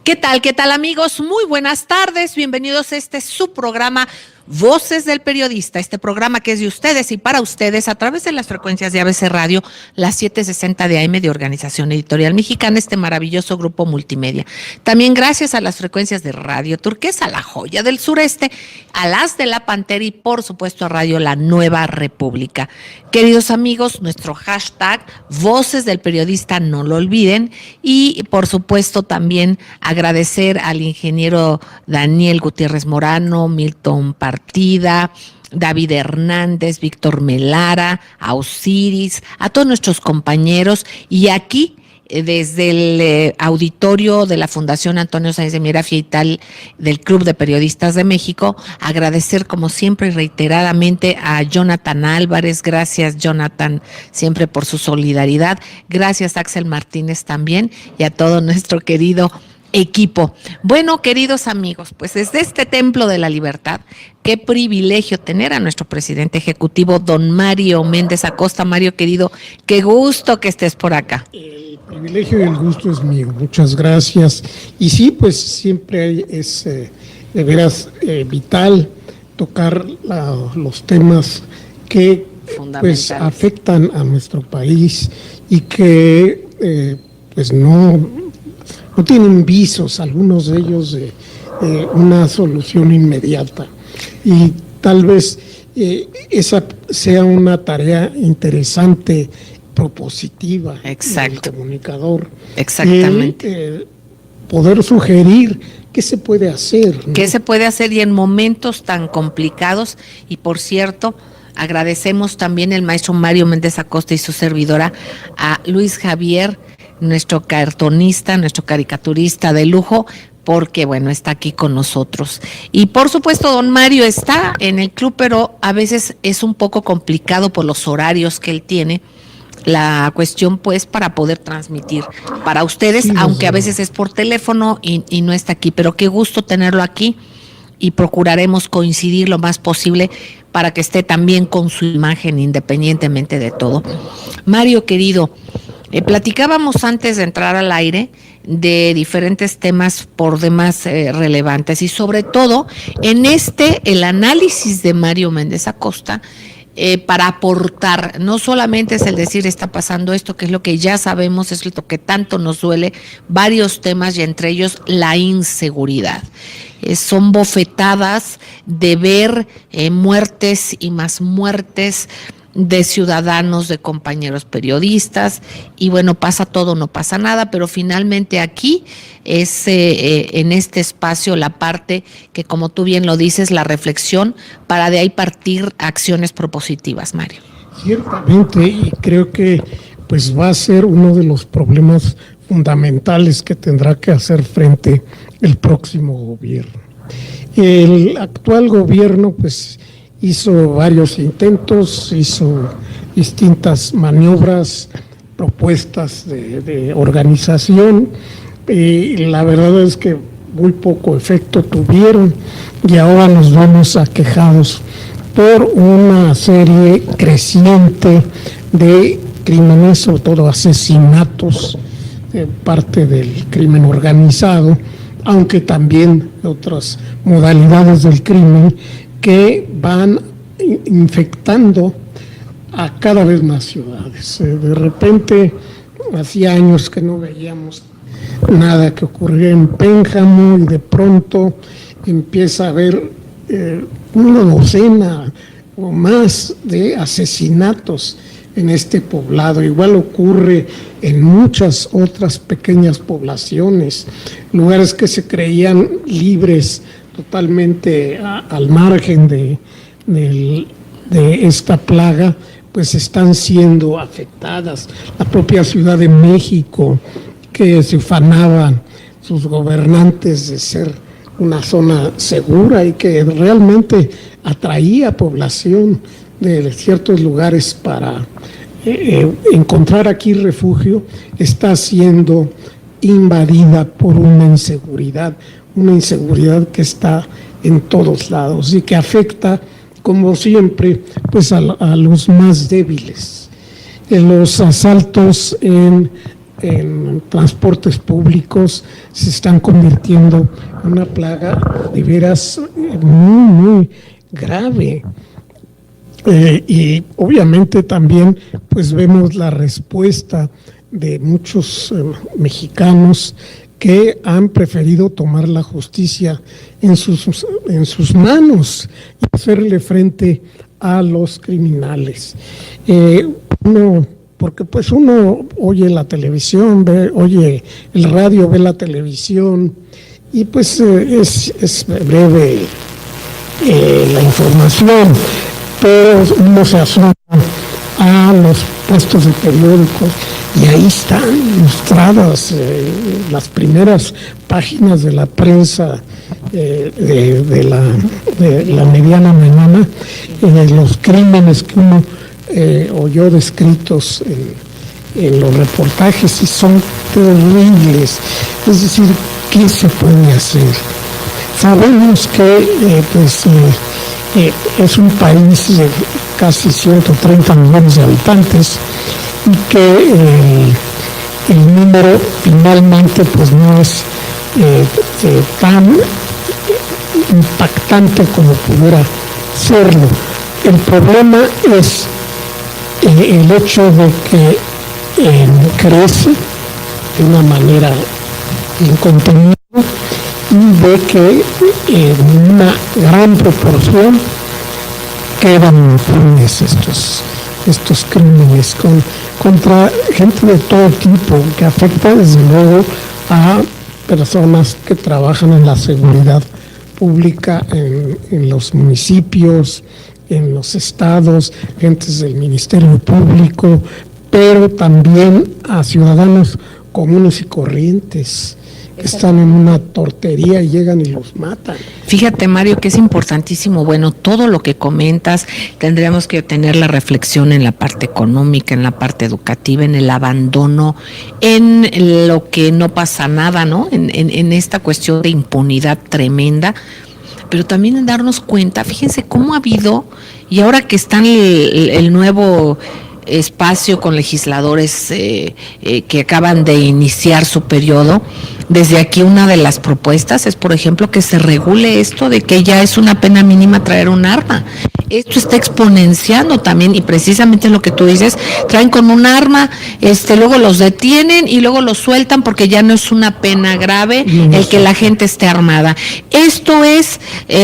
¿Qué tal? ¿Qué tal, amigos? Muy buenas tardes. Bienvenidos a este su programa Voces del Periodista, este programa que es de ustedes y para ustedes a través de las frecuencias de ABC Radio, las 760 de AM de Organización Editorial Mexicana, este maravilloso grupo multimedia. También gracias a las frecuencias de Radio Turquesa, la joya del sureste, a las de la Pantera y por supuesto a Radio La Nueva República. Queridos amigos, nuestro hashtag Voces del Periodista, no lo olviden, y por supuesto también agradecer al ingeniero Daniel Gutiérrez Morano, Milton Partida, David Hernández, Víctor Melara, a Osiris, a todos nuestros compañeros, y aquí desde el auditorio de la Fundación Antonio Sáenz de Miera Feital del Club de Periodistas de México, agradecer como siempre y reiteradamente a Jonathan Álvarez. Gracias, Jonathan, siempre por su solidaridad. Gracias, Axel Martínez, también, y a todo nuestro querido equipo. Bueno, queridos amigos, pues desde este Templo de la Libertad, qué privilegio tener a nuestro presidente ejecutivo, don Mario Méndez Acosta. Mario, querido, qué gusto que estés por acá. El privilegio y el gusto es mío, muchas gracias. Y sí, pues siempre es de veras vital tocar los temas que pues afectan a nuestro país y que pues no tienen visos, algunos de ellos, de una solución inmediata. Y tal vez esa sea una tarea interesante, propositiva. Exacto. Del comunicador. Exactamente. Poder sugerir qué se puede hacer, ¿no? ¿Qué se puede hacer? Y en momentos tan complicados, y por cierto, agradecemos también el maestro Mario Méndez Acosta y su servidora a Luis Javier, nuestro cartonista, nuestro caricaturista de lujo, porque bueno, está aquí con nosotros. Y por supuesto, don Mario está en el club, pero a veces es un poco complicado por los horarios que él tiene, la cuestión pues para poder transmitir para ustedes, sí, aunque a veces es por teléfono y no está aquí, pero qué gusto tenerlo aquí y procuraremos coincidir lo más posible para que esté también con su imagen independientemente de todo. Mario, querido, platicábamos antes de entrar al aire de diferentes temas por demás relevantes y sobre todo en el análisis de Mario Méndez Acosta para aportar, no solamente es el decir está pasando esto, que es lo que ya sabemos, es lo que tanto nos duele, varios temas y entre ellos la inseguridad. Son bofetadas de ver muertes y más muertes de ciudadanos, de compañeros periodistas, y bueno, pasa todo, no pasa nada, pero finalmente aquí es en este espacio la parte que, como tú bien lo dices, la reflexión, para de ahí partir acciones propositivas, Mario. Ciertamente, y creo que pues va a ser uno de los problemas fundamentales que tendrá que hacer frente el próximo gobierno. El actual gobierno pues hizo varios intentos, hizo distintas maniobras, propuestas de organización, y la verdad es que muy poco efecto tuvieron, y ahora nos vamos aquejados por una serie creciente de crímenes, sobre todo asesinatos, parte del crimen organizado, aunque también otras modalidades del crimen que van infectando a cada vez más ciudades. De repente, hacía años que no veíamos nada que ocurría en Pénjamo, y de pronto empieza a haber una docena o más de asesinatos en este poblado. Igual ocurre en muchas otras pequeñas poblaciones, lugares que se creían libres, totalmente al margen de esta plaga, pues están siendo afectadas. La propia Ciudad de México, que se ufanaban sus gobernantes de ser una zona segura y que realmente atraía población de ciertos lugares para encontrar aquí refugio, está siendo invadida por una inseguridad que está en todos lados y que afecta, como siempre, pues a los más débiles. Los asaltos en en transportes públicos se están convirtiendo en una plaga de veras muy grave. Y obviamente también pues vemos la respuesta de muchos mexicanos que han preferido tomar la justicia en sus manos y hacerle frente a los criminales. Porque pues uno oye la televisión, oye el radio, ve la televisión y pues es breve la información, pero uno se asoma a los puestos de periódicos y ahí están ilustradas las primeras páginas de la prensa de la mediana mañana, los crímenes que uno oyó descritos en los reportajes y son terribles. Es decir, ¿qué se puede hacer? Sabemos que es un país de casi 130 millones de habitantes y que el número finalmente pues no es tan impactante como pudiera serlo. El problema es el hecho de que crece de una manera incontenida y de que en una gran proporción quedan impunes estos crímenes contra gente de todo tipo, que afecta desde luego a personas que trabajan en la seguridad pública en los municipios, en los estados, gentes del Ministerio Público, pero también a ciudadanos comunes y corrientes que están en una tortería y llegan y los matan. Fíjate, Mario, que es importantísimo, bueno, todo lo que comentas, tendríamos que tener la reflexión en la parte económica, en la parte educativa, en el abandono, en lo que no pasa nada, ¿no? En esta cuestión de impunidad tremenda, pero también en darnos cuenta, fíjense cómo ha habido, y ahora que están el nuevo espacio con legisladores que acaban de iniciar su periodo, desde aquí una de las propuestas es, por ejemplo, que se regule esto de que ya es una pena mínima traer un arma. Esto está exponenciando también, y precisamente lo que tú dices, traen con un arma, luego los detienen y luego los sueltan porque ya no es una pena grave el que la gente esté armada. Esto es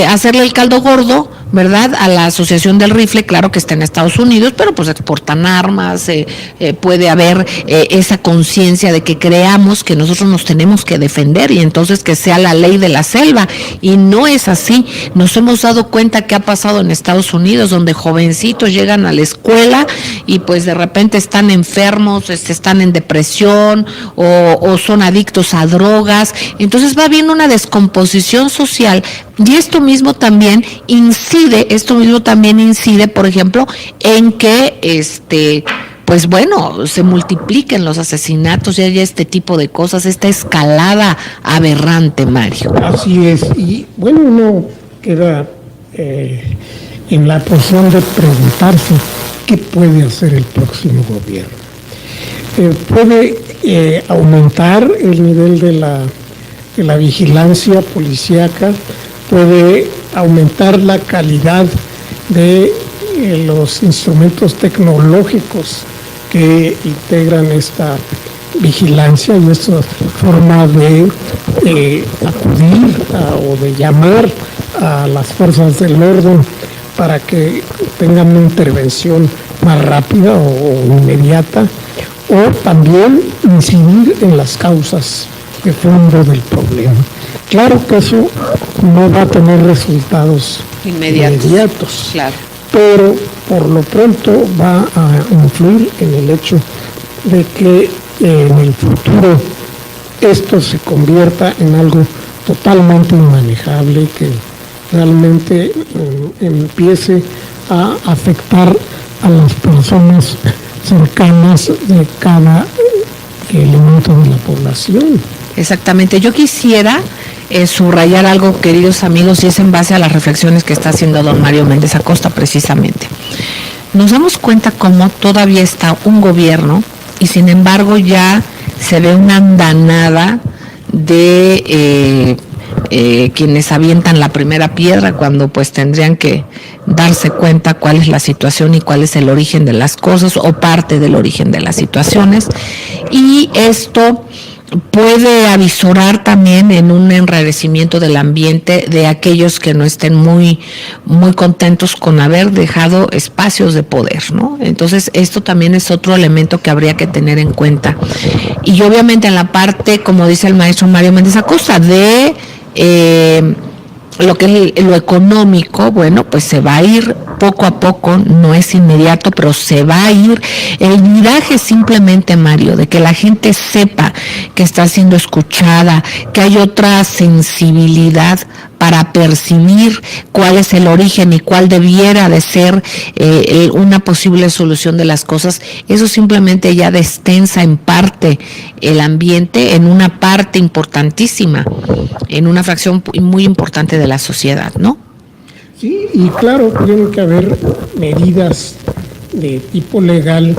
hacerle el caldo gordo, ¿verdad?, a la Asociación del Rifle, claro que está en Estados Unidos, pero pues exportan armas, puede haber esa conciencia de que creamos que nosotros nos tenemos que defender y entonces que sea la ley de la selva, y no es así. Nos hemos dado cuenta que ha pasado en Estados Unidos, donde jovencitos llegan a la escuela y pues de repente están enfermos, están en depresión o son adictos a drogas, entonces va habiendo una descomposición social. Y esto mismo también incide, por ejemplo, en que pues bueno, se multipliquen los asesinatos y haya este tipo de cosas, esta escalada aberrante, Mario. Así es, y bueno, uno queda en la posición de preguntarse qué puede hacer el próximo gobierno. Puede aumentar el nivel de la vigilancia policíaca, puede aumentar la calidad de los instrumentos tecnológicos que integran esta vigilancia y esta forma de acudir o de llamar a las fuerzas del orden para que tengan una intervención más rápida o inmediata, o también incidir en las causas de fondo del problema. Claro que eso no va a tener resultados inmediatos, claro, pero por lo pronto va a influir en el hecho de que en el futuro esto se convierta en algo totalmente inmanejable, que realmente empiece a afectar a las personas cercanas de cada elemento de la población. Exactamente. Yo quisiera subrayar algo, queridos amigos, y es en base a las reflexiones que está haciendo don Mario Méndez Acosta precisamente. Nos damos cuenta cómo todavía está un gobierno y sin embargo ya se ve una andanada de quienes avientan la primera piedra cuando pues tendrían que darse cuenta cuál es la situación y cuál es el origen de las cosas o parte del origen de las situaciones. Y esto puede avisorar también en un enrarecimiento del ambiente de aquellos que no estén muy contentos con haber dejado espacios de poder, ¿no? Entonces esto también es otro elemento que habría que tener en cuenta. Y obviamente en la parte, como dice el maestro Mario Méndez Acosta, de lo que es lo económico, bueno, pues se va a ir poco a poco, no es inmediato, pero se va a ir. El viraje simplemente, Mario, de que la gente sepa que está siendo escuchada, que hay otra sensibilidad para percibir cuál es el origen y cuál debiera de ser una posible solución de las cosas. Eso simplemente ya destensa en parte el ambiente, en una parte importantísima, en una fracción muy importante de la sociedad, ¿no? Sí, y claro, tienen que haber medidas de tipo legal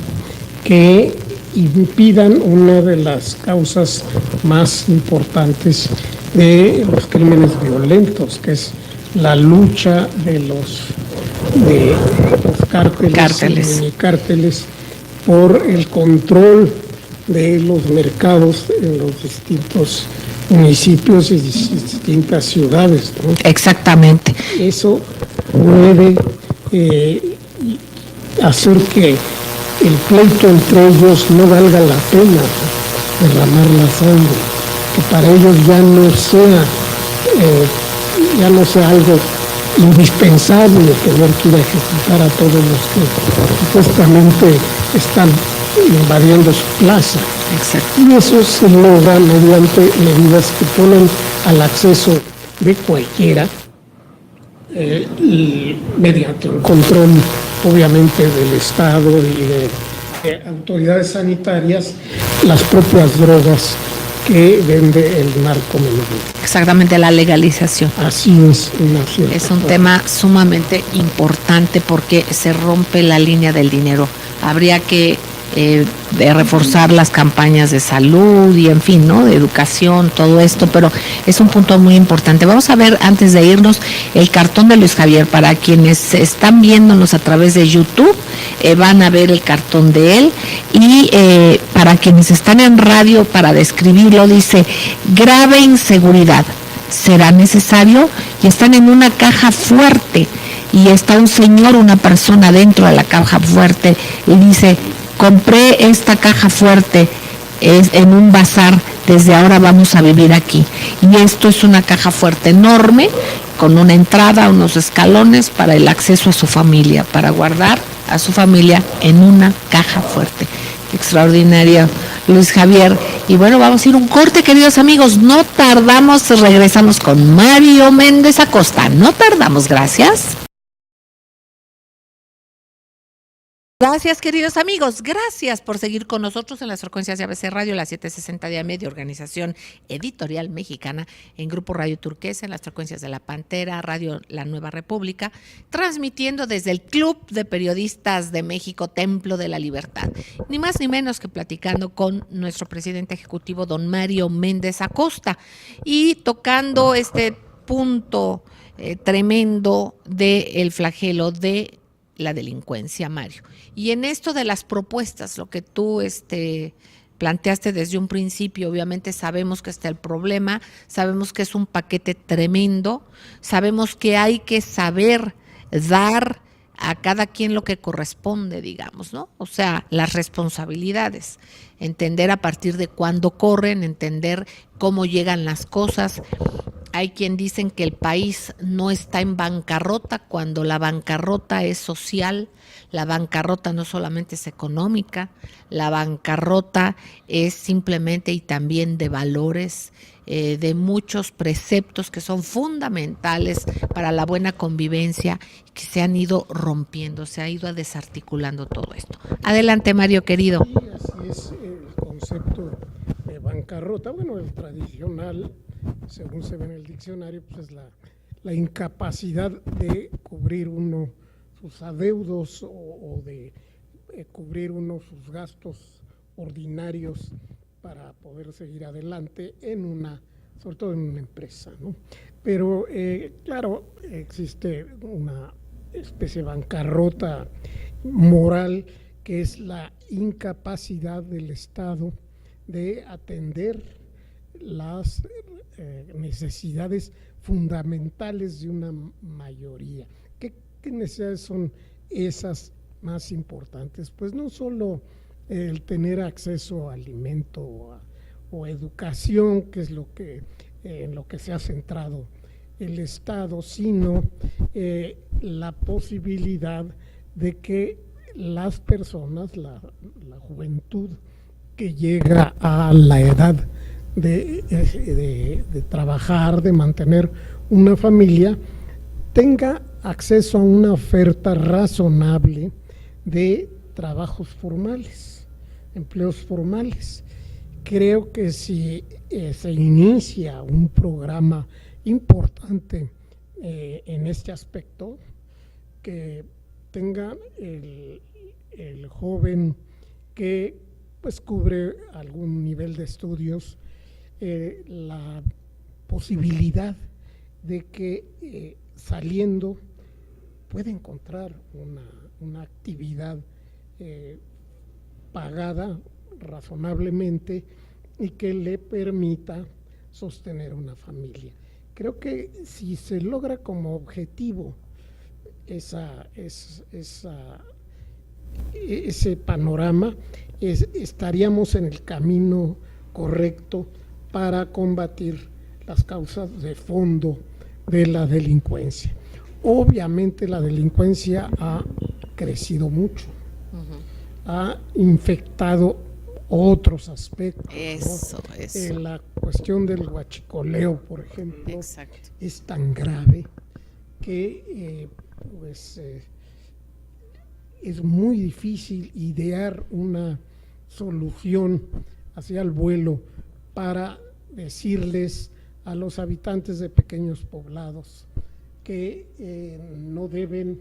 que impidan una de las causas más importantes de los crímenes violentos, que es la lucha de los cárteles y minicárteles por el control de los mercados en los distintos municipios y distintas ciudades, ¿no? Exactamente. Eso puede hacer que el pleito entre ellos no valga la pena, ¿no? Derramar la sangre, que para ellos ya no sea algo indispensable tener que ir a ejecutar a todos los que supuestamente están invadiendo su plaza. Exacto. Y eso se logra mediante medidas que ponen al acceso de cualquiera, mediante un control obviamente del Estado y de autoridades sanitarias, las propias drogas que vende el narcomenudeo. Exactamente, la legalización. Así es. Es un tema sumamente importante porque se rompe la línea del dinero. Habría que de reforzar las campañas de salud y en fin, ¿no? De educación, todo esto, pero es un punto muy importante. Vamos a ver, antes de irnos, el cartón de Luis Javier. Para quienes están viéndonos a través de YouTube, van a ver el cartón de él, y para quienes están en radio, para describirlo, dice: grave inseguridad, será necesario, y están en una caja fuerte, y está un señor, una persona dentro de la caja fuerte, y dice: compré esta caja fuerte en un bazar, desde ahora vamos a vivir aquí. Y esto es una caja fuerte enorme, con una entrada, unos escalones para el acceso a su familia, para guardar a su familia en una caja fuerte. Extraordinario, Luis Javier. Y bueno, vamos a ir un corte, queridos amigos. No tardamos, regresamos con Mario Méndez Acosta. No tardamos, gracias. Gracias, queridos amigos. Gracias por seguir con nosotros en las frecuencias de ABC Radio, la 760 de AM, de Organización Editorial Mexicana, en Grupo Radio Turquesa, en las frecuencias de La Pantera, Radio La Nueva República, transmitiendo desde el Club de Periodistas de México, Templo de la Libertad. Ni más ni menos que platicando con nuestro presidente ejecutivo, don Mario Méndez Acosta, y tocando este punto tremendo del flagelo de la delincuencia, Mario. Y en esto de las propuestas, lo que tú planteaste desde un principio, obviamente sabemos que está el problema, sabemos que es un paquete tremendo, sabemos que hay que saber dar a cada quien lo que corresponde, digamos, ¿no? O sea, las responsabilidades, entender a partir de cuándo corren, entender cómo llegan las cosas. Hay quien dicen que el país no está en bancarrota cuando la bancarrota es social, la bancarrota no solamente es económica, la bancarrota es simplemente y también de valores, de muchos preceptos que son fundamentales para la buena convivencia, que se han ido rompiendo, se ha ido desarticulando todo esto. Adelante, Mario, querido. Sí, así es el concepto de bancarrota. Bueno, el tradicional, según se ve en el diccionario, pues es la incapacidad de cubrir uno sus adeudos o de cubrir uno sus gastos ordinarios para poder seguir adelante sobre todo en una empresa, ¿no? Pero claro, existe una especie de bancarrota moral, que es la incapacidad del Estado de atender las necesidades fundamentales de una mayoría. ¿Qué necesidades son esas más importantes? Pues no solo el tener acceso a alimento o educación, que es en lo que se ha centrado el Estado, sino la posibilidad de que las personas, la juventud que llega a la edad de trabajar, de mantener una familia, tenga acceso a una oferta razonable de trabajos formales, empleos formales. Creo que si se inicia un programa importante en este aspecto, que tenga el joven que pues cubre algún nivel de estudios, la posibilidad de que saliendo puede encontrar una actividad pagada razonablemente y que le permita sostener una familia. Creo que si se logra como objetivo ese panorama, estaríamos en el camino correcto para combatir las causas de fondo de la delincuencia. Obviamente la delincuencia ha crecido mucho, ha infectado otros aspectos. Eso. La cuestión del huachicoleo, por ejemplo, Exacto. es tan grave que es muy difícil idear una solución hacia el vuelo para decirles a los habitantes de pequeños poblados que no deben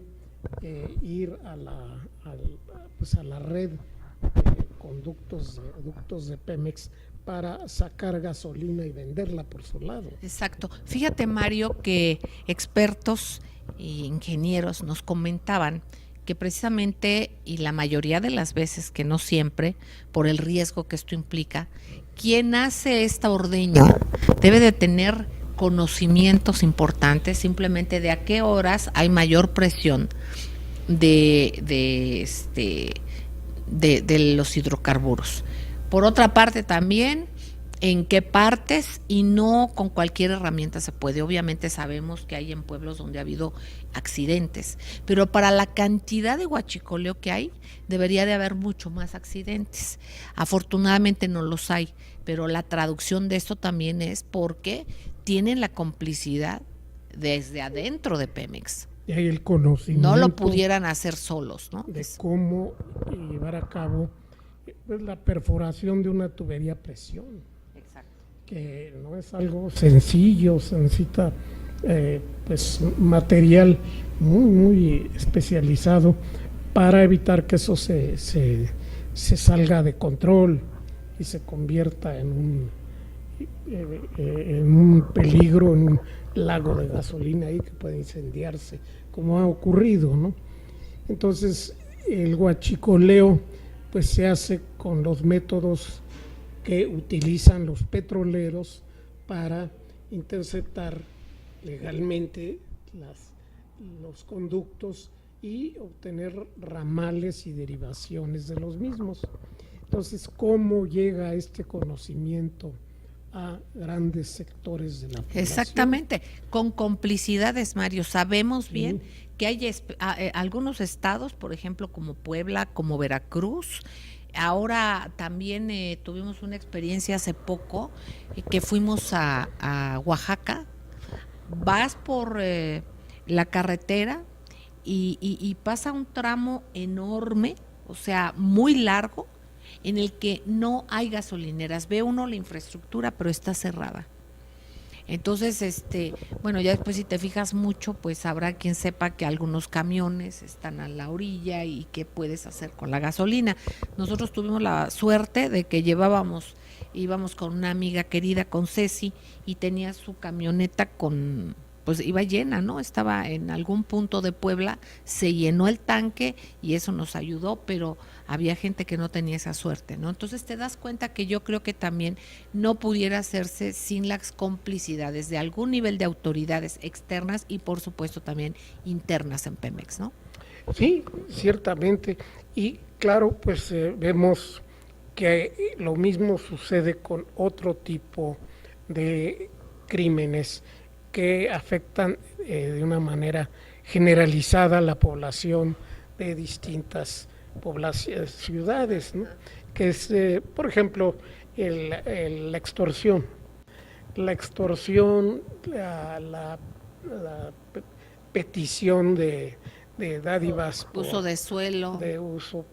ir a la red de ductos de Pemex para sacar gasolina y venderla por su lado. Exacto. Fíjate, Mario, que expertos e ingenieros nos comentaban que precisamente, y la mayoría de las veces, que no siempre, por el riesgo que esto implica, quien hace esta ordeña debe de tener conocimientos importantes, simplemente de a qué horas hay mayor presión de los hidrocarburos. Por otra parte, también en qué partes, y no con cualquier herramienta se puede. Obviamente sabemos que hay en pueblos donde ha habido accidentes, pero para la cantidad de huachicoleo que hay, debería de haber mucho más accidentes. Afortunadamente no los hay, pero la traducción de esto también es porque tienen la complicidad desde adentro de Pemex. Y hay el conocimiento. No lo pudieran hacer solos, ¿no? De cómo llevar a cabo la perforación de una tubería a presión. Exacto. Que no es algo sencillo, se necesita material muy especializado para evitar que eso se salga de control y se convierta en un peligro, en un lago de gasolina ahí que puede incendiarse, como ha ocurrido, ¿no? Entonces, el huachicoleo pues se hace con los métodos que utilizan los petroleros para interceptar legalmente los conductos y obtener ramales y derivaciones de los mismos. Entonces, ¿cómo llega este conocimiento a grandes sectores de la población? Exactamente, con complicidades, Mario. Sabemos bien que hay algunos estados, por ejemplo, como Puebla, como Veracruz. Ahora también tuvimos una experiencia hace poco que fuimos a Oaxaca. Vas por la carretera y pasa un tramo enorme, o sea, muy largo, en el que no hay gasolineras. Ve uno la infraestructura, pero está cerrada. Entonces, bueno, ya después si te fijas mucho, pues habrá quien sepa que algunos camiones están a la orilla y qué puedes hacer con la gasolina. Nosotros tuvimos la suerte de que llevábamos íbamos con una amiga querida, con Ceci, y tenía su camioneta pues iba llena, ¿no? Estaba en algún punto de Puebla, se llenó el tanque y eso nos ayudó, pero había gente que no tenía esa suerte, ¿no? Entonces te das cuenta que yo creo que también no pudiera hacerse sin las complicidades de algún nivel de autoridades externas y por supuesto también internas en Pemex, ¿no? Sí, ciertamente. Y claro, pues vemos que lo mismo sucede con otro tipo de crímenes que afectan de una manera generalizada a la población de distintas ciudades, ¿no? Que es, por ejemplo, la extorsión. La extorsión, la petición de dádivas uso de suelo,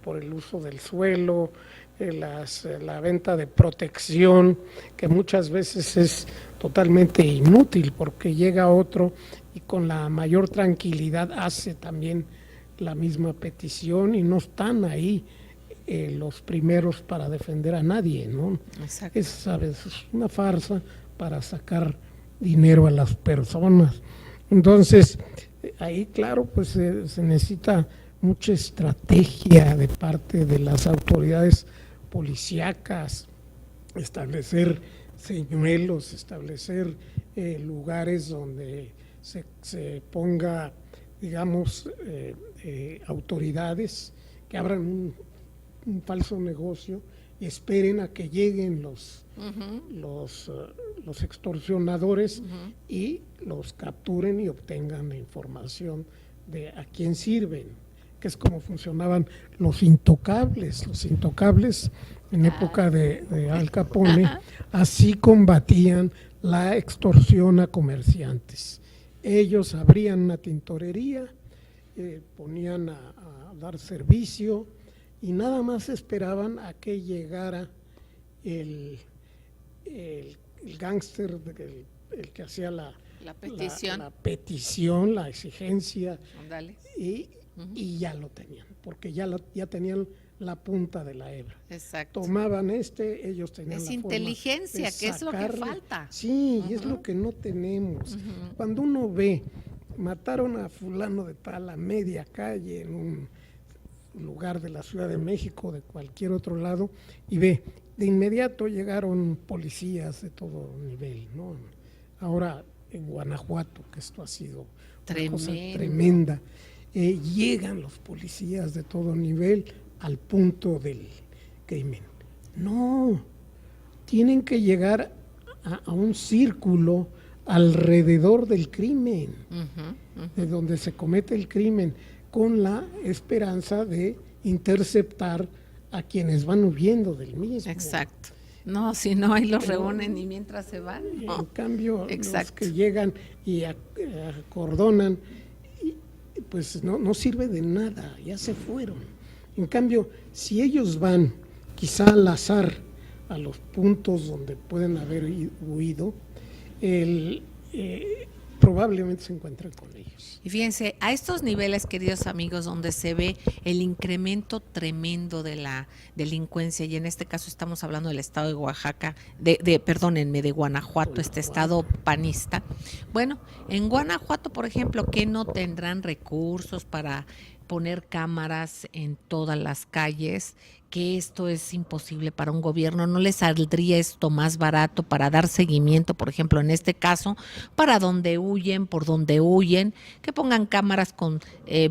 por el uso del suelo, la venta de protección, que muchas veces es totalmente inútil porque llega otro y con la mayor tranquilidad hace también la misma petición y no están ahí los primeros para defender a nadie, ¿no? Exacto. ¿Sabes? Es una farsa para sacar dinero a las personas. Entonces, ahí claro, pues se necesita mucha estrategia de parte de las autoridades policíacas, establecer señuelos, establecer lugares donde se ponga, digamos, autoridades que abran un falso negocio y esperen a que lleguen los extorsionadores y los capturen y obtengan la información de a quién sirven, que es como funcionaban los intocables en época de Al Capone, así combatían la extorsión a comerciantes. Ellos abrían una tintorería, ponían a dar servicio y nada más esperaban a que llegara el gángster, el que hacía la petición, la exigencia, y ya lo tenían, porque ya tenían la punta de la hebra. Exacto. Tomaban ellos tenían la inteligencia, que es lo que falta. Sí, y es lo que no tenemos. Cuando uno ve, mataron a fulano de tal a media calle en un lugar de la Ciudad de México, de cualquier otro lado, y ve, de inmediato llegaron policías de todo nivel, ¿no? Ahora en Guanajuato, que esto ha sido una cosa tremenda, llegan los policías de todo nivel al punto del crimen. No, tienen que llegar a un círculo alrededor del crimen, de donde se comete el crimen, con la esperanza de interceptar a quienes van huyendo del mismo. Exacto. No, si no, ahí los reúnen y mientras se van. En cambio, los que llegan y acordonan, pues no sirve de nada, ya se fueron. En cambio, si ellos van quizá al azar a los puntos donde pueden haber huido, probablemente se encuentren con ellos. Y fíjense, a estos niveles, queridos amigos, donde se ve el incremento tremendo de la delincuencia, y en este caso estamos hablando del estado de Oaxaca, perdónenme, de Guanajuato, este estado panista. Bueno, en Guanajuato, por ejemplo, que no tendrán recursos para poner cámaras en todas las calles, que esto es imposible para un gobierno, no le saldría esto más barato para dar seguimiento, por ejemplo, en este caso, para donde huyen, por donde huyen, que pongan cámaras con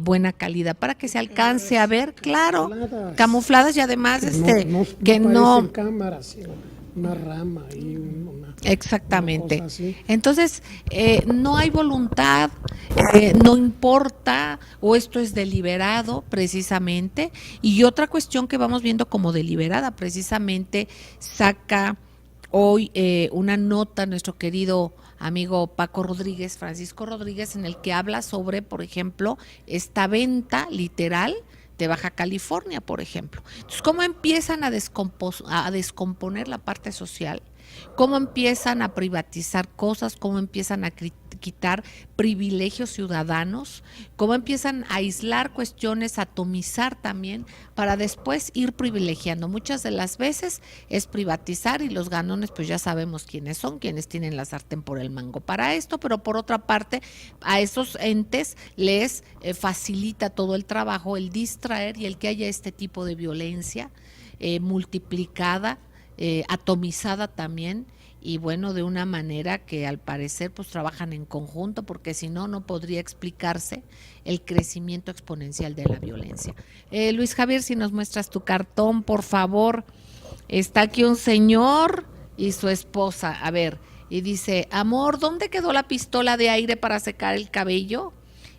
buena calidad para que se alcance a ver, claro, camufladas y además que no cámaras, sino una rama y exactamente. Entonces, no hay voluntad, no importa, o esto es deliberado precisamente. Y otra cuestión que vamos viendo como deliberada, precisamente saca hoy una nota nuestro querido amigo Paco Rodríguez, Francisco Rodríguez, en el que habla sobre, por ejemplo, esta venta literal de Baja California, por ejemplo. Entonces, ¿cómo empiezan a descomponer la parte social? cómo empiezan a privatizar cosas, cómo empiezan a quitar privilegios ciudadanos, cómo empiezan a aislar cuestiones, atomizar también, para después ir privilegiando. Muchas de las veces es privatizar y los ganones pues ya sabemos quiénes son, quienes tienen la sartén por el mango para esto, pero por otra parte a esos entes les facilita todo el trabajo, el distraer y el que haya este tipo de violencia multiplicada, atomizada también, y bueno, de una manera que al parecer pues trabajan en conjunto, porque si no, no podría explicarse el crecimiento exponencial de la violencia. Luis Javier, si nos muestras tu cartón, por favor. Está aquí un señor y su esposa, a ver, y dice: amor, ¿dónde quedó la pistola de aire para secar el cabello?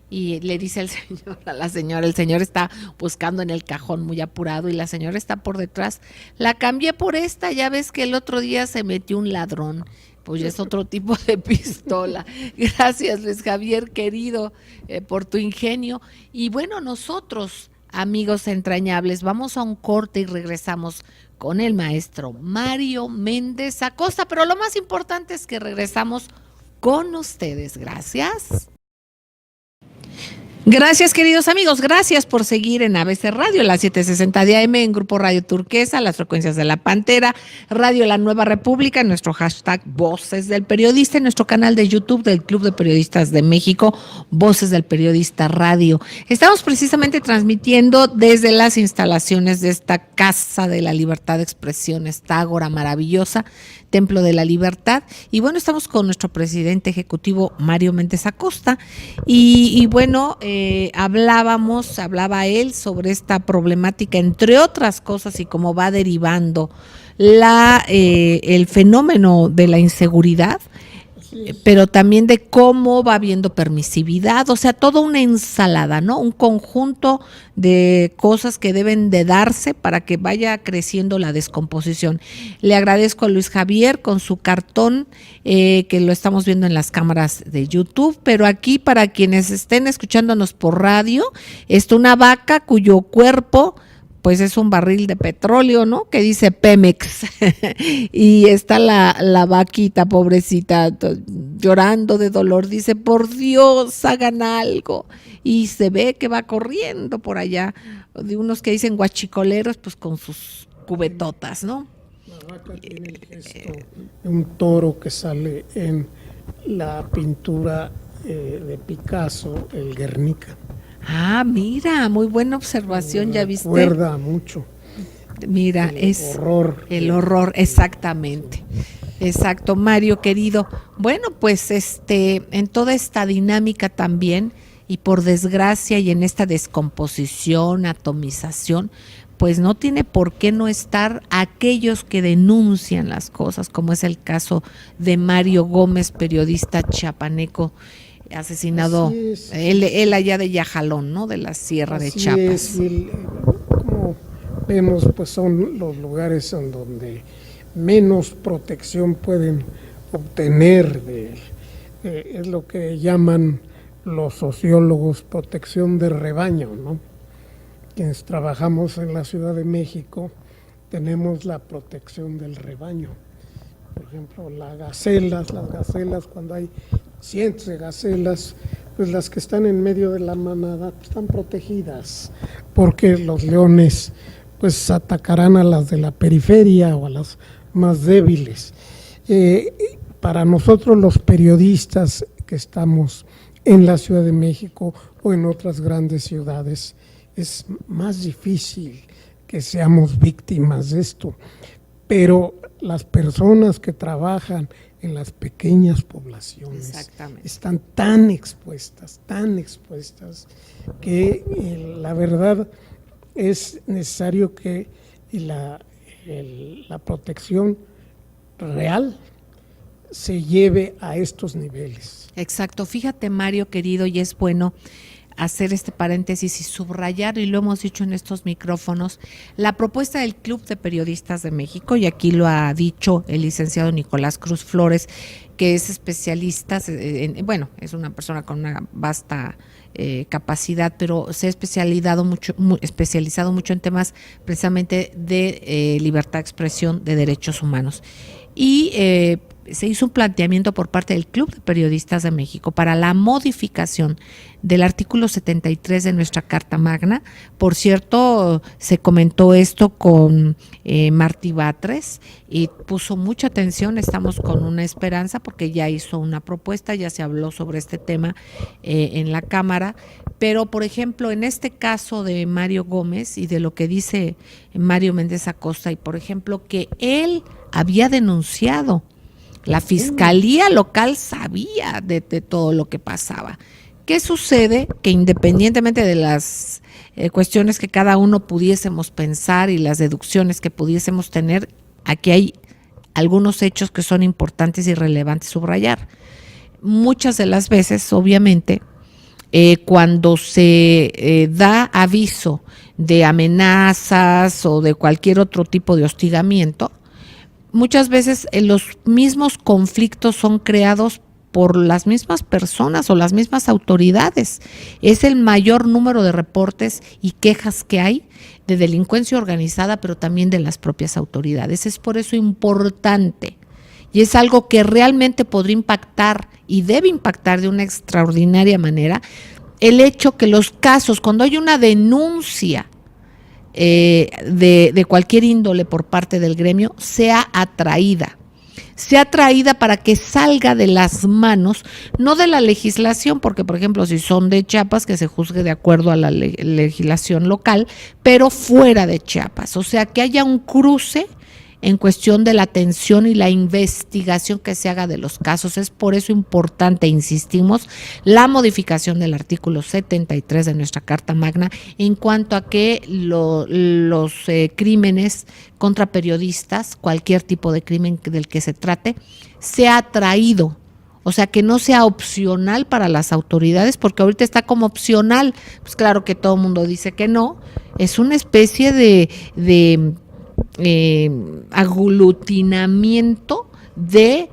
Y le dice el señor a la señora, el señor está buscando en el cajón muy apurado y la señora está por detrás. La cambié por esta, ya ves que el otro día se metió un ladrón. Pues es otro tipo de pistola. Gracias, Luis Javier, querido, por tu ingenio. Y bueno, nosotros, amigos entrañables, vamos a un corte y regresamos con el maestro Mario Méndez Acosta, pero lo más importante es que regresamos con ustedes. Gracias. Gracias, queridos amigos, gracias por seguir en ABC Radio, la 760 de AM, en Grupo Radio Turquesa, las frecuencias de La Pantera, Radio La Nueva República, en nuestro hashtag Voces del Periodista, en nuestro canal de YouTube del Club de Periodistas de México, Voces del Periodista Radio. Estamos precisamente transmitiendo desde las instalaciones de esta Casa de la Libertad de Expresión, esta ágora maravillosa, Templo de la Libertad, y bueno, estamos con nuestro presidente ejecutivo Mario Méndez Acosta, y bueno, hablaba él sobre esta problemática, entre otras cosas, y cómo va derivando el fenómeno de la inseguridad, pero también de cómo va habiendo permisividad, o sea, toda una ensalada, ¿no? Un conjunto de cosas que deben de darse para que vaya creciendo la descomposición. Le agradezco a Luis Javier con su cartón, que lo estamos viendo en las cámaras de YouTube, pero aquí para quienes estén escuchándonos por radio, está una vaca cuyo cuerpo pues es un barril de petróleo, ¿no? Que dice Pemex. Y está la vaquita, pobrecita, llorando de dolor. Dice: por Dios, hagan algo. Y se ve que va corriendo por allá. De unos que dicen guachicoleros, pues con sus cubetotas, ¿no? La vaca tiene el gesto de un toro que sale en la pintura de Picasso, el Guernica. Ah, mira, muy buena observación, ¿ya viste? Recuerda mucho. Mira, es el horror, exactamente. Exacto, Mario querido. Bueno, pues en toda esta dinámica también, y por desgracia y en esta descomposición, atomización, pues no tiene por qué no estar aquellos que denuncian las cosas, como es el caso de Mario Gómez, periodista chiapaneco, asesinado, él allá de Yajalón, ¿no? De la Sierra de Chiapas. Como vemos, pues son los lugares en donde menos protección pueden obtener. Es lo que llaman los sociólogos protección de rebaño, ¿no? Quienes trabajamos en la Ciudad de México tenemos la protección del rebaño. Por ejemplo, las gacelas, cuando hay cientos de gacelas, pues las que están en medio de la manada pues están protegidas, porque los leones pues atacarán a las de la periferia o a las más débiles. Para nosotros los periodistas que estamos en la Ciudad de México o en otras grandes ciudades, es más difícil que seamos víctimas de esto, pero las personas que trabajan en las pequeñas poblaciones están tan expuestas, que la verdad es necesario que la protección real se lleve a estos niveles. Exacto, fíjate, Mario querido, y es bueno hacer este paréntesis y subrayar, y lo hemos dicho en estos micrófonos, la propuesta del Club de Periodistas de México, y aquí lo ha dicho el licenciado Nicolás Cruz Flores, que es especialista, es una persona con una vasta capacidad, pero se ha especializado mucho en temas precisamente de libertad de expresión, de derechos humanos. Y se hizo un planteamiento por parte del Club de Periodistas de México para la modificación del artículo 73 de nuestra Carta Magna. Por cierto, se comentó esto con Martí Batres y puso mucha atención. Estamos con una esperanza porque ya hizo una propuesta, ya se habló sobre este tema en la Cámara. Pero, por ejemplo, en este caso de Mario Gómez y de lo que dice Mario Méndez Acosta, y por ejemplo, que él había denunciado, la fiscalía local sabía de todo lo que pasaba. ¿Qué sucede? Que independientemente de las cuestiones que cada uno pudiésemos pensar y las deducciones que pudiésemos tener, aquí hay algunos hechos que son importantes y relevantes subrayar. Muchas de las veces, obviamente, cuando se da aviso de amenazas o de cualquier otro tipo de hostigamiento, muchas veces los mismos conflictos son creados por las mismas personas o las mismas autoridades. Es el mayor número de reportes y quejas que hay de delincuencia organizada, pero también de las propias autoridades. Es por eso importante, y es algo que realmente podría impactar y debe impactar de una extraordinaria manera, el hecho que los casos, cuando hay una denuncia de cualquier índole por parte del gremio, sea atraída para que salga de las manos, no de la legislación, porque por ejemplo si son de Chiapas, que se juzgue de acuerdo a la legislación local, pero fuera de Chiapas, o sea que haya un cruce en cuestión de la atención y la investigación que se haga de los casos. Es por eso importante, insistimos, la modificación del artículo 73 de nuestra Carta Magna en cuanto a que los crímenes contra periodistas, cualquier tipo de crimen del que se trate, sea traído. O sea, que no sea opcional para las autoridades, porque ahorita está como opcional. Pues claro que todo el mundo dice que no. Es una especie de aglutinamiento de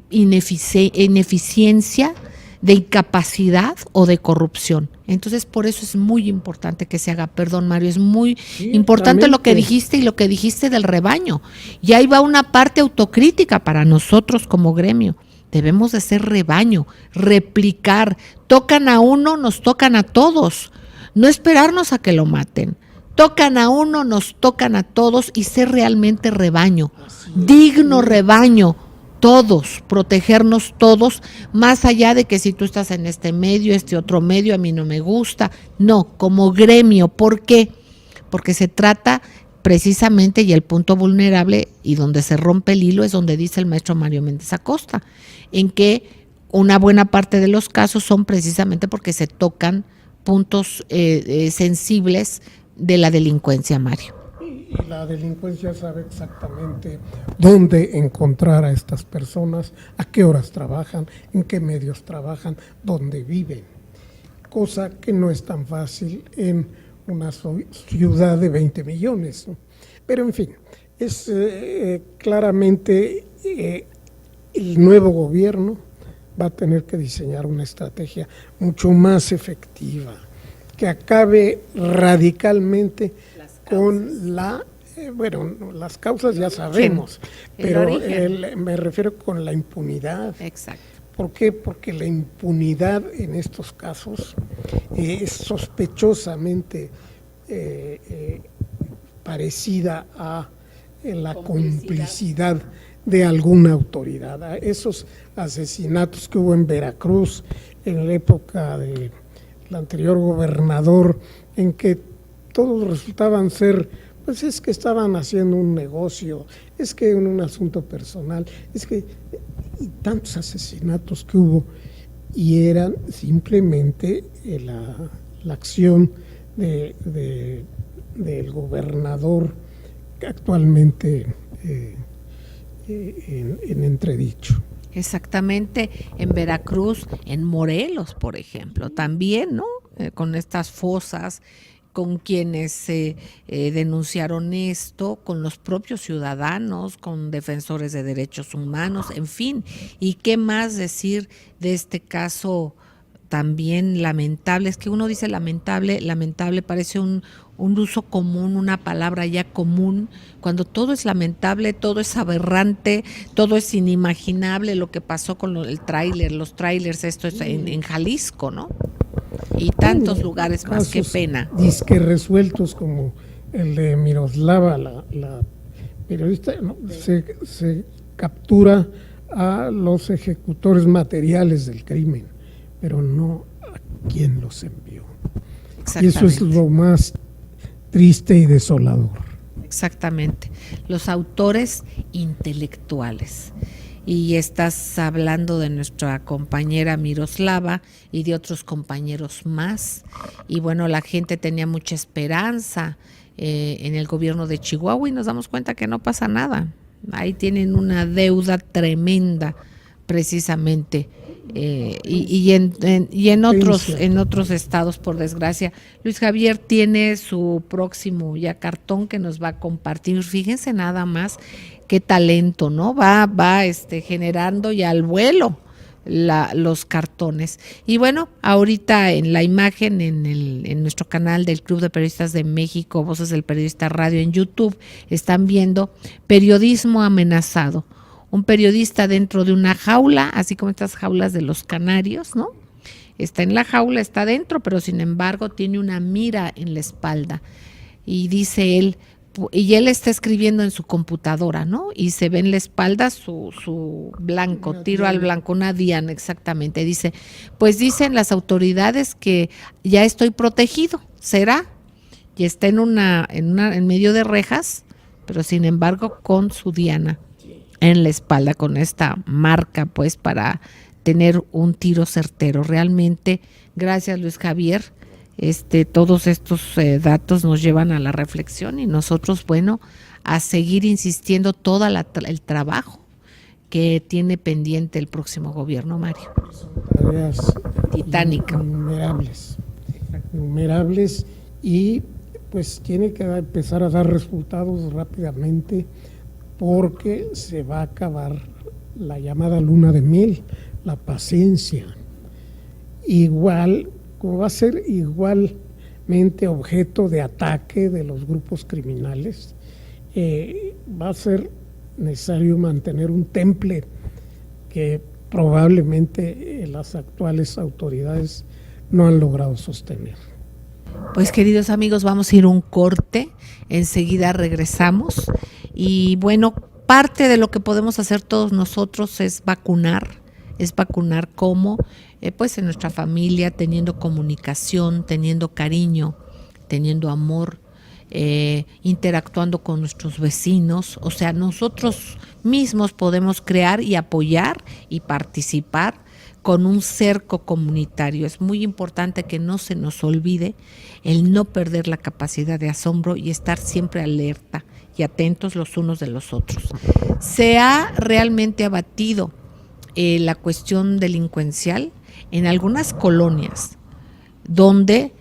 ineficiencia, de incapacidad o de corrupción. Entonces, por eso es muy importante que se haga. Perdón, Mario, es muy importante lo que dijiste y lo que dijiste del rebaño. Y ahí va una parte autocrítica para nosotros como gremio. Debemos de ser rebaño, replicar. Tocan a uno, nos tocan a todos. No esperarnos a que lo maten. Tocan a uno, nos tocan a todos, y ser realmente rebaño, digno rebaño, todos, protegernos todos, más allá de que si tú estás en este medio, este otro medio, a mí no me gusta. No, como gremio. ¿Por qué? Porque se trata precisamente, y el punto vulnerable y donde se rompe el hilo es donde dice el maestro Mario Méndez Acosta, en que una buena parte de los casos son precisamente porque se tocan puntos sensibles de la delincuencia, Mario. Y la delincuencia sabe exactamente dónde encontrar a estas personas, a qué horas trabajan, en qué medios trabajan, dónde viven, cosa que no es tan fácil en una ciudad de 20 millones. Pero en fin, es claramente el nuevo gobierno va a tener que diseñar una estrategia mucho más efectiva, que acabe radicalmente con las causas ya sabemos, pero me refiero con la impunidad. Exacto. ¿Por qué? Porque la impunidad en estos casos es sospechosamente parecida a la complicidad de alguna autoridad. A esos asesinatos que hubo en Veracruz en la época del anterior gobernador, en que todos resultaban ser, pues es que estaban haciendo un negocio, es que un asunto personal, es que y tantos asesinatos que hubo, y eran simplemente la acción del gobernador actualmente en entredicho. Exactamente, en Veracruz, en Morelos, por ejemplo, también, ¿no? con estas fosas, con quienes denunciaron esto, con los propios ciudadanos, con defensores de derechos humanos, en fin. ¿Y qué más decir de este caso también lamentable? Es que uno dice lamentable, lamentable parece un uso común, una palabra ya común, cuando todo es lamentable, todo es aberrante, todo es inimaginable. Lo que pasó con el tráiler, los tráilers, esto es en Jalisco, ¿no? Y tantos lugares más, qué pena. Disque resueltos como el de Miroslava, la periodista, ¿no? Se captura a los ejecutores materiales del crimen, pero no a quién los envió. Y eso es lo más triste y desolador. Exactamente, los autores intelectuales. Y estás hablando de nuestra compañera Miroslava y de otros compañeros más. Y bueno, la gente tenía mucha esperanza en el gobierno de Chihuahua y nos damos cuenta que no pasa nada. Ahí tienen una deuda tremenda, precisamente. Y en otros estados, por desgracia. Luis Javier tiene su próximo ya cartón que nos va a compartir. Fíjense nada más qué talento, ¿no? Va generando ya al vuelo los cartones. Y bueno, ahorita en la imagen, en nuestro canal del Club de Periodistas de México, Voces del Periodista Radio en YouTube, están viendo periodismo amenazado. Un periodista dentro de una jaula, así como estas jaulas de los canarios, ¿no? Está en la jaula, está dentro, pero sin embargo tiene una mira en la espalda. Y dice él, y él está escribiendo en su computadora, ¿no? Y se ve en la espalda su blanco, tiro al blanco, una diana, exactamente. Dice, pues dicen las autoridades que ya estoy protegido, ¿será? Y está en medio de rejas, pero sin embargo con su diana en la espalda, con esta marca, pues, para tener un tiro certero. Realmente, gracias Luis Javier, todos estos datos nos llevan a la reflexión y nosotros, bueno, a seguir insistiendo todo el trabajo que tiene pendiente el próximo gobierno, Mario. Tareas titánicas, innumerables, y pues tiene que empezar a dar resultados rápidamente, porque se va a acabar la llamada luna de miel, la paciencia. Igual, como va a ser igualmente objeto de ataque de los grupos criminales, va a ser necesario mantener un temple que probablemente las actuales autoridades no han logrado sostener. Pues queridos amigos, vamos a ir a un corte, enseguida regresamos y bueno, parte de lo que podemos hacer todos nosotros es vacunar como pues en nuestra familia, teniendo comunicación, teniendo cariño, teniendo amor, interactuando con nuestros vecinos. O sea, nosotros mismos podemos crear y apoyar y participar con un cerco comunitario. Es muy importante que no se nos olvide el no perder la capacidad de asombro y estar siempre alerta y atentos los unos de los otros. Se ha realmente abatido la cuestión delincuencial en algunas colonias donde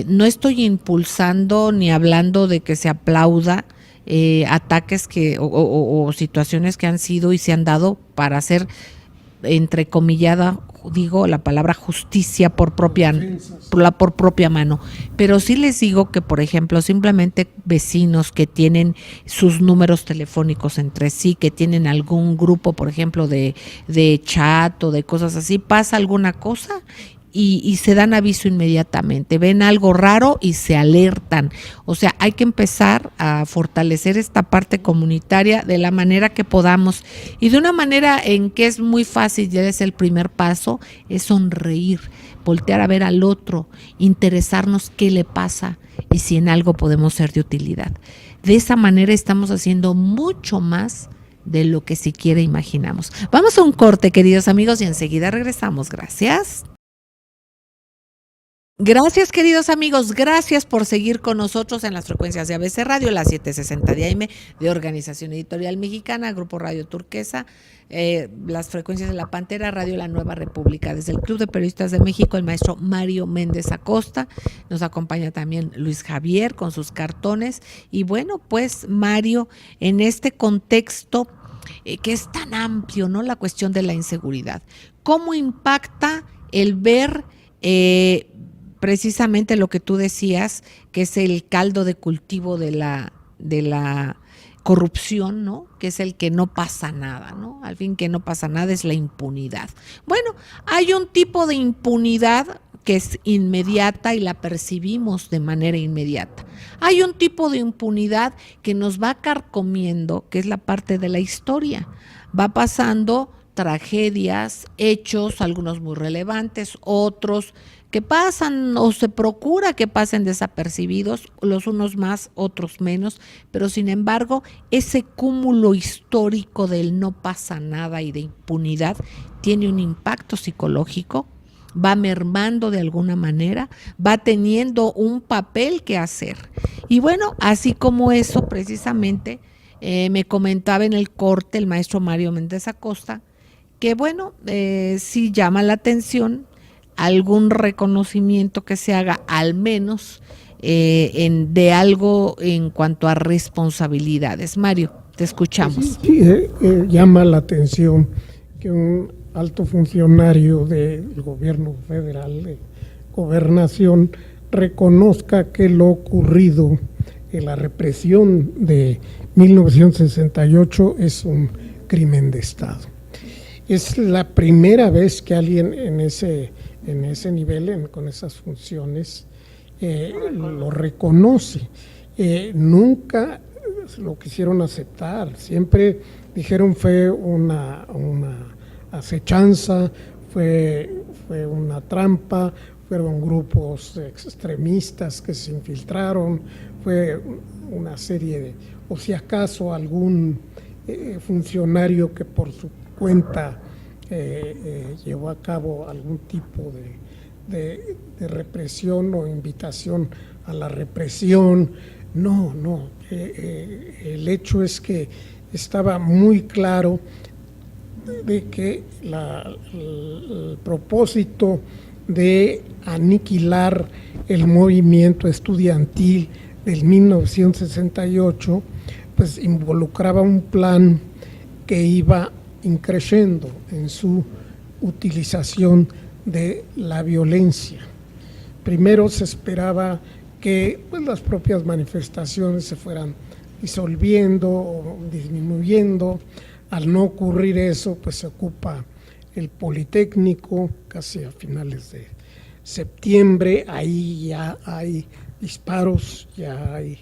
no estoy impulsando ni hablando de que se aplauda ataques o situaciones que han sido y se han dado para hacer, entrecomillada, digo la palabra justicia por propia mano, pero sí les digo que, por ejemplo, simplemente vecinos que tienen sus números telefónicos entre sí, que tienen algún grupo, por ejemplo, de chat o de cosas así, pasa alguna cosa y se dan aviso inmediatamente, ven algo raro y se alertan. O sea, hay que empezar a fortalecer esta parte comunitaria de la manera que podamos, y de una manera en que es muy fácil, ya es el primer paso, es sonreír, voltear a ver al otro, interesarnos qué le pasa y si en algo podemos ser de utilidad. De esa manera estamos haciendo mucho más de lo que siquiera imaginamos. Vamos a un corte, queridos amigos, y enseguida regresamos. Gracias. Gracias, queridos amigos, gracias por seguir con nosotros en las frecuencias de ABC Radio, las 760 de AM, de Organización Editorial Mexicana, Grupo Radio Turquesa, las frecuencias de La Pantera, Radio La Nueva República. Desde el Club de Periodistas de México, el maestro Mario Méndez Acosta, nos acompaña también Luis Javier con sus cartones. Y bueno, pues Mario, en este contexto que es tan amplio, ¿no? La cuestión de la inseguridad, ¿cómo impacta el ver precisamente lo que tú decías, que es el caldo de cultivo de la corrupción, ¿no? Que es el que no pasa nada, ¿no? Al fin, que no pasa nada es la impunidad. Bueno, hay un tipo de impunidad que es inmediata y la percibimos de manera inmediata. Hay un tipo de impunidad que nos va carcomiendo, que es la parte de la historia. Va pasando tragedias, hechos, algunos muy relevantes, otros que pasan o se procura que pasen desapercibidos, los unos más, otros menos, pero sin embargo, ese cúmulo histórico del no pasa nada y de impunidad tiene un impacto psicológico, va mermando de alguna manera, va teniendo un papel que hacer. Y bueno, así como eso, precisamente, me comentaba en el corte el maestro Mario Méndez Acosta, que bueno, sí llama la atención algún reconocimiento que se haga, al menos de algo en cuanto a responsabilidades. Mario, te escuchamos. Sí, llama la atención que un alto funcionario del gobierno federal, de gobernación, reconozca que lo ocurrido en la represión de 1968 es un crimen de Estado. Es la primera vez que alguien en ese nivel, con esas funciones, lo reconoce. Nunca lo quisieron aceptar, siempre dijeron fue una acechanza, fue una trampa, fueron grupos extremistas que se infiltraron, fue una serie de, o si acaso algún funcionario que por su cuenta llevó a cabo algún tipo de represión o invitación a la represión. No, el hecho es que estaba muy claro de que el propósito de aniquilar el movimiento estudiantil del 1968 pues involucraba un plan que iba increciendo en su utilización de la violencia. Primero se esperaba que pues, las propias manifestaciones se fueran disolviendo o disminuyendo. Al no ocurrir eso, pues se ocupa el Politécnico casi a finales de septiembre. Ahí ya hay disparos, ya hay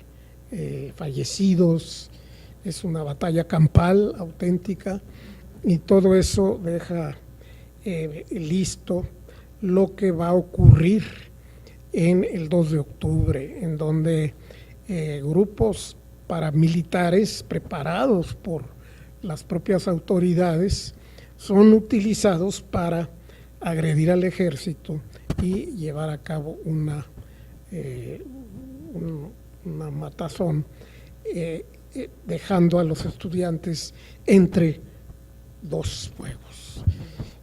fallecidos. Es una batalla campal auténtica y todo eso deja listo lo que va a ocurrir en el 2 de octubre, en donde grupos paramilitares preparados por las propias autoridades son utilizados para agredir al ejército y llevar a cabo una matazón, dejando a los estudiantes entre dos fuegos.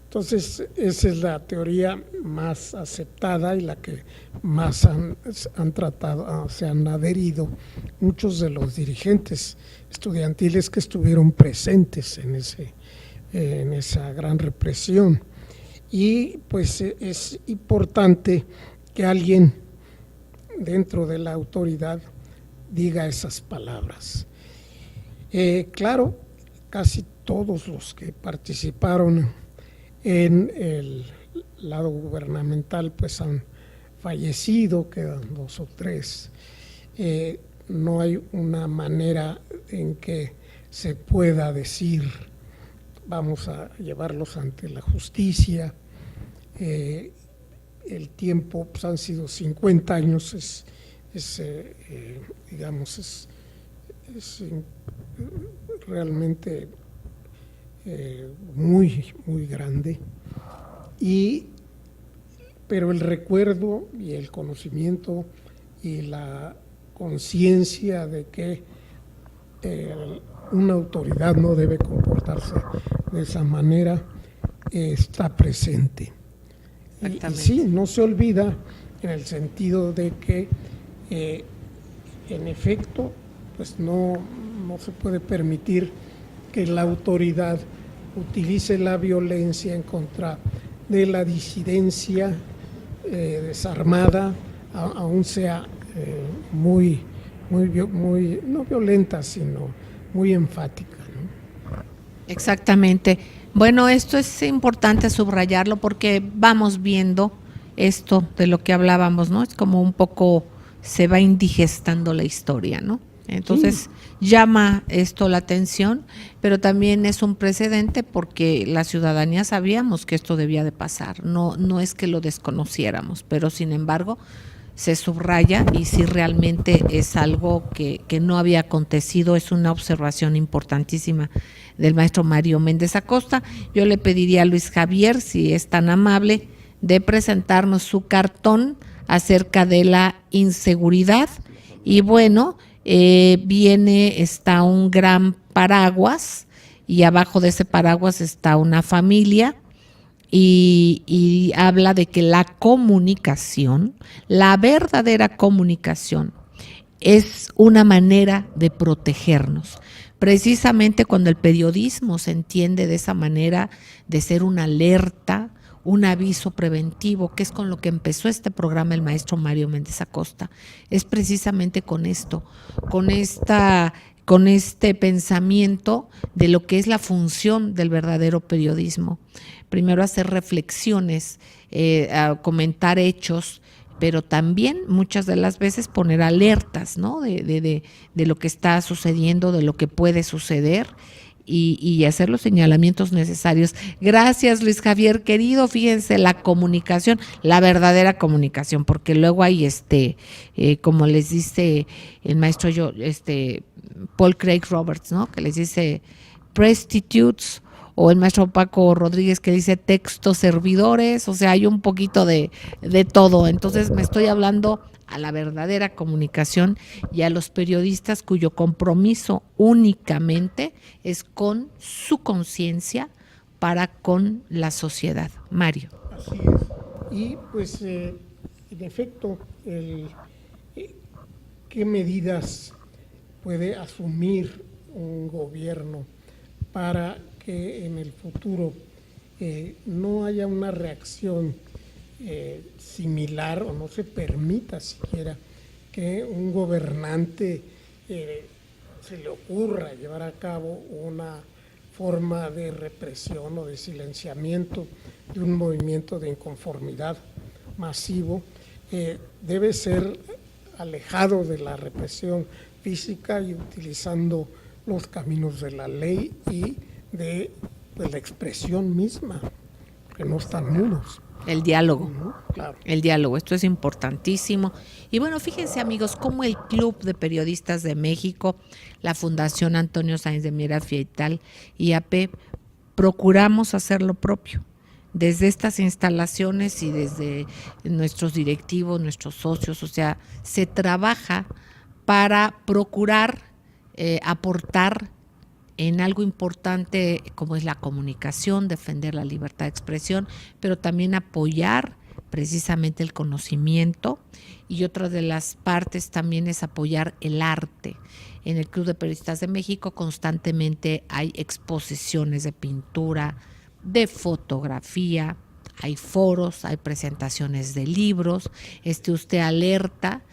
Entonces, esa es la teoría más aceptada y la que más han tratado, se han adherido muchos de los dirigentes estudiantiles que estuvieron presentes en esa gran represión. Y pues es importante que alguien dentro de la autoridad diga esas palabras. Claro, casi todos los que participaron en el lado gubernamental pues han fallecido, quedan 2 o 3. No hay una manera en que se pueda decir vamos a llevarlos ante la justicia. El tiempo pues, han sido 50 años, digamos, es realmente muy, muy grande. Y pero el recuerdo y el conocimiento y la conciencia de que una autoridad no debe comportarse de esa manera está presente. Y sí, no se olvida en el sentido de que en efecto pues no se puede permitir que la autoridad utilice la violencia en contra de la disidencia desarmada, aún sea muy no violenta, sino muy enfática, ¿no? Exactamente. Bueno, esto es importante subrayarlo porque vamos viendo esto de lo que hablábamos, ¿no? Es como un poco se va indigestando la historia, ¿no? Entonces llama esto la atención, pero también es un precedente porque la ciudadanía sabíamos que esto debía de pasar, no es que lo desconociéramos, pero sin embargo se subraya y si realmente es algo que no había acontecido, es una observación importantísima del maestro Mario Méndez Acosta. Yo le pediría a Luis Javier, si es tan amable, de presentarnos su cartón acerca de la inseguridad. Y bueno, está un gran paraguas y abajo de ese paraguas está una familia y habla de que la comunicación, la verdadera comunicación, es una manera de protegernos. Precisamente cuando el periodismo se entiende de esa manera, de ser una alerta, un aviso preventivo, que es con lo que empezó este programa el maestro Mario Méndez Acosta, es precisamente con esto, con este pensamiento de lo que es la función del verdadero periodismo. Primero hacer reflexiones, comentar hechos, pero también muchas de las veces poner alertas, ¿no? de lo que está sucediendo, de lo que puede suceder y hacer los señalamientos necesarios. Gracias, Luis Javier, querido. Fíjense, la comunicación, la verdadera comunicación, porque luego hay como les dice el maestro Paul Craig Roberts, ¿no? Que les dice prostitutes, o el maestro Paco Rodríguez que dice textos servidores, o sea, hay un poquito de todo. Entonces me estoy hablando a la verdadera comunicación y a los periodistas cuyo compromiso únicamente es con su conciencia para con la sociedad. Mario. Así es. Y pues, en efecto, ¿qué medidas puede asumir un gobierno para que en el futuro no haya una reacción similar o no se permita siquiera que un gobernante se le ocurra llevar a cabo una forma de represión o de silenciamiento de un movimiento de inconformidad masivo? Debe ser alejado de la represión física y utilizando los caminos de la ley y de la expresión misma, que no están mudos. El diálogo, claro. El diálogo, esto es importantísimo. Y bueno, fíjense amigos, cómo el Club de Periodistas de México, la Fundación Antonio Sáenz de Miera Fietal y AP, procuramos hacer lo propio. Desde estas instalaciones y desde nuestros directivos, nuestros socios, o sea, se trabaja para procurar aportar en algo importante como es la comunicación, defender la libertad de expresión, pero también apoyar precisamente el conocimiento, y otra de las partes también es apoyar el arte. En el Club de Periodistas de México constantemente hay exposiciones de pintura, de fotografía, hay foros, hay presentaciones de libros, usted alerta.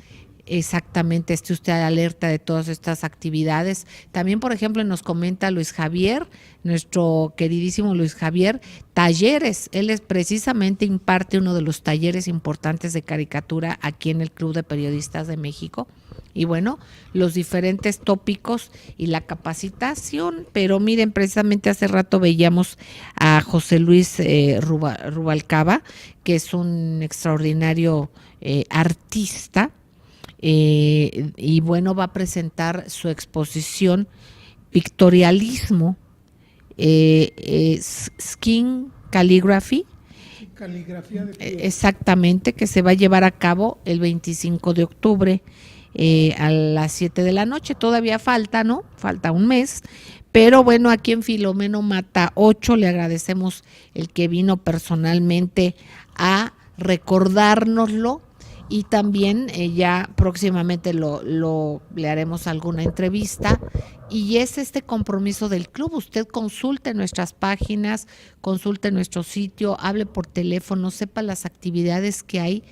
Exactamente, esté usted alerta de todas estas actividades. También, por ejemplo, nos comenta Luis Javier, nuestro queridísimo Luis Javier, talleres. Él precisamente imparte uno de los talleres importantes de caricatura aquí en el Club de Periodistas de México. Y bueno, los diferentes tópicos y la capacitación. Pero miren, precisamente hace rato veíamos a José Luis Rubalcaba, que es un extraordinario artista. Y bueno, va a presentar su exposición Pictorialismo, Skin Calligraphy, Caligrafía de piel. Exactamente, que se va a llevar a cabo el 25 de octubre a las 7 de la noche. Todavía falta, ¿no? Falta un mes. Pero bueno, aquí en Filomeno Mata 8 le agradecemos el que vino personalmente a recordárnoslo. Y también ya próximamente le haremos alguna entrevista. Y es este compromiso del club. Usted consulte nuestras páginas, consulte nuestro sitio, hable por teléfono, sepa las actividades que hay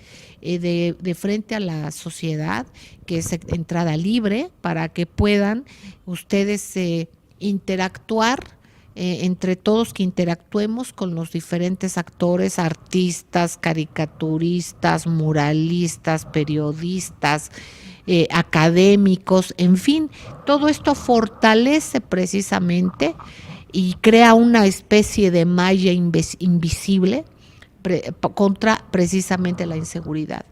de frente a la sociedad, que es entrada libre, para que puedan ustedes interactuar entre todos, que interactuemos con los diferentes actores, artistas, caricaturistas, muralistas, periodistas, académicos, en fin, todo esto fortalece precisamente y crea una especie de malla invisible contra precisamente la inseguridad,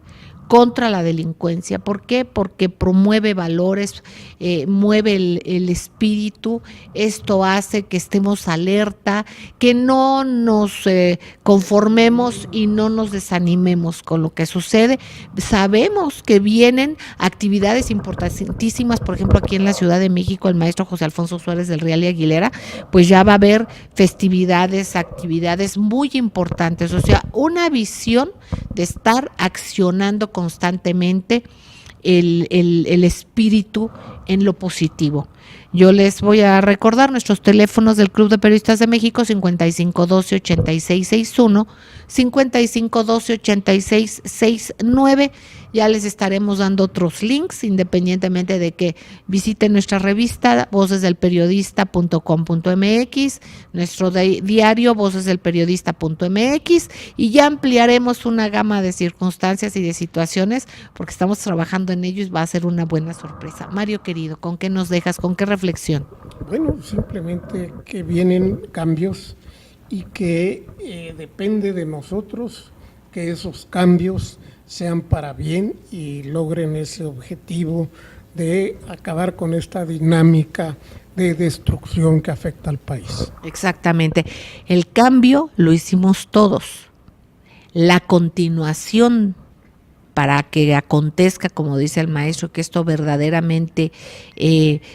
contra la delincuencia. ¿Por qué? Porque promueve valores, mueve el espíritu. Esto hace que estemos alerta, que no nos conformemos y no nos desanimemos con lo que sucede. Sabemos que vienen actividades importantísimas, por ejemplo, aquí en la Ciudad de México, el maestro José Alfonso Suárez del Real y Aguilera, pues ya va a haber festividades, actividades muy importantes, o sea, una visión de estar accionando constantemente el espíritu en lo positivo. Yo les voy a recordar nuestros teléfonos del Club de Periodistas de México: 5512-8661, 5512-8669. Ya les estaremos dando otros links, independientemente de que visiten nuestra revista vocesdelperiodista.com.mx, nuestro diario vocesdelperiodista.mx, y ya ampliaremos una gama de circunstancias y de situaciones, porque estamos trabajando en ello y va a ser una buena sorpresa. Mario querido, ¿con qué nos dejas? ¿Con qué reflexión? Bueno, simplemente que vienen cambios y que depende de nosotros que esos cambios sean para bien y logren ese objetivo de acabar con esta dinámica de destrucción que afecta al país. Exactamente. El cambio lo hicimos todos. La continuación para que acontezca, como dice el maestro, que esto verdaderamente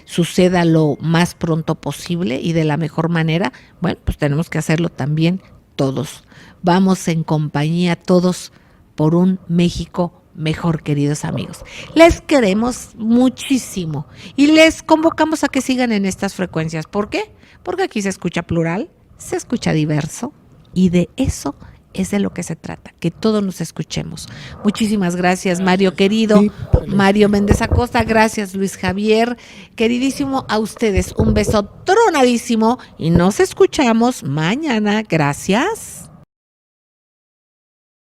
suceda lo más pronto posible y de la mejor manera, bueno, pues tenemos que hacerlo también todos. Vamos en compañía todos por un México mejor, queridos amigos. Les queremos muchísimo y les convocamos a que sigan en estas frecuencias. ¿Por qué? Porque aquí se escucha plural, se escucha diverso, y de eso es de lo que se trata, que todos nos escuchemos. Muchísimas gracias, Mario querido, sí, Mario Méndez Acosta, gracias Luis Javier, queridísimo, a ustedes un beso tronadísimo y nos escuchamos mañana. Gracias.